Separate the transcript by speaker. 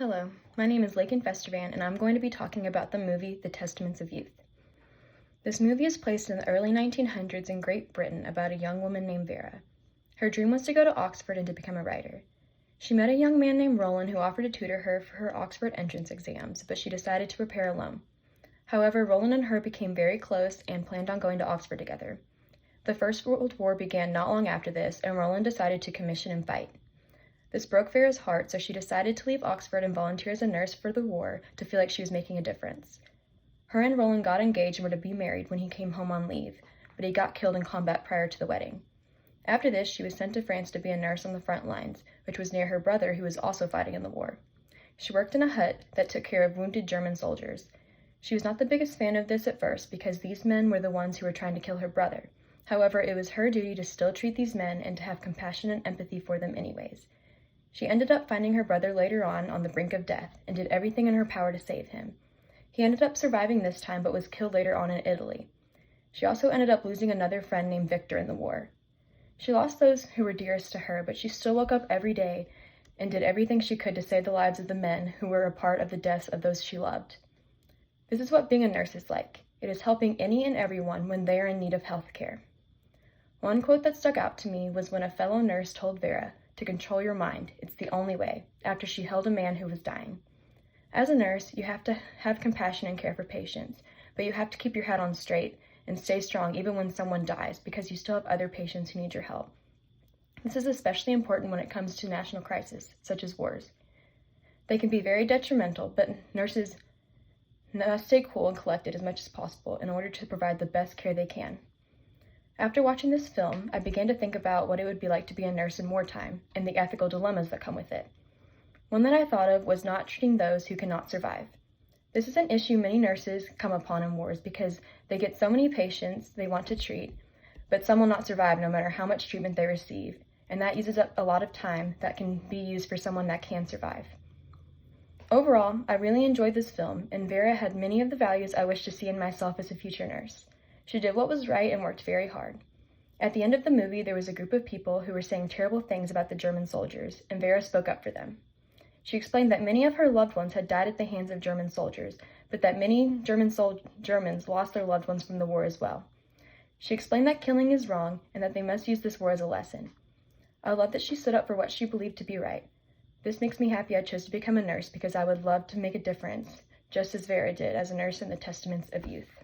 Speaker 1: Hello, my name is Lakin Festervan, and I'm going to be talking about the movie The Testaments of Youth. This movie is placed in the early 1900s in Great Britain about a young woman named Vera. Her dream was to go to Oxford and to become a writer. She met a young man named Roland who offered to tutor her for her Oxford entrance exams, but she decided to prepare alone. However, Roland and her became very close and planned on going to Oxford together. The First World War began not long after this, and Roland decided to commission and fight. This broke Vera's heart, so she decided to leave Oxford and volunteer as a nurse for the war to feel like she was making a difference. Her and Roland got engaged and were to be married when he came home on leave, but he got killed in combat prior to the wedding. After this, she was sent to France to be a nurse on the front lines, which was near her brother who was also fighting in the war. She worked in a hut that took care of wounded German soldiers. She was not the biggest fan of this at first because these men were the ones who were trying to kill her brother. However, it was her duty to still treat these men and to have compassion and empathy for them anyways. She ended up finding her brother later on the brink of death, and did everything in her power to save him. He ended up surviving this time, but was killed later on in Italy. She also ended up losing another friend named Victor in the war. She lost those who were dearest to her, but she still woke up every day and did everything she could to save the lives of the men who were a part of the deaths of those she loved. This is what being a nurse is like. It is helping any and everyone when they are in need of health care. One quote that stuck out to me was when a fellow nurse told Vera, "To control your mind, it's the only way," after she held a man who was dying. As a nurse, you have to have compassion and care for patients, but you have to keep your head on straight and stay strong even when someone dies, because you still have other patients who need your help. This is especially important when it comes to national crises, such as wars. They can be very detrimental, but nurses must stay cool and collected as much as possible in order to provide the best care they can. After watching this film, I began to think about what it would be like to be a nurse in wartime and the ethical dilemmas that come with it. One that I thought of was not treating those who cannot survive. This is an issue many nurses come upon in wars because they get so many patients they want to treat, but some will not survive no matter how much treatment they receive, and that uses up a lot of time that can be used for someone that can survive. Overall, I really enjoyed this film, and Vera had many of the values I wish to see in myself as a future nurse. She did what was right and worked very hard. At the end of the movie, there was a group of people who were saying terrible things about the German soldiers, and Vera spoke up for them. She explained that many of her loved ones had died at the hands of German soldiers, but that many Germans lost their loved ones from the war as well. She explained that killing is wrong and that they must use this war as a lesson. I love that she stood up for what she believed to be right. This makes me happy I chose to become a nurse because I would love to make a difference, just as Vera did as a nurse in the Testaments of Youth.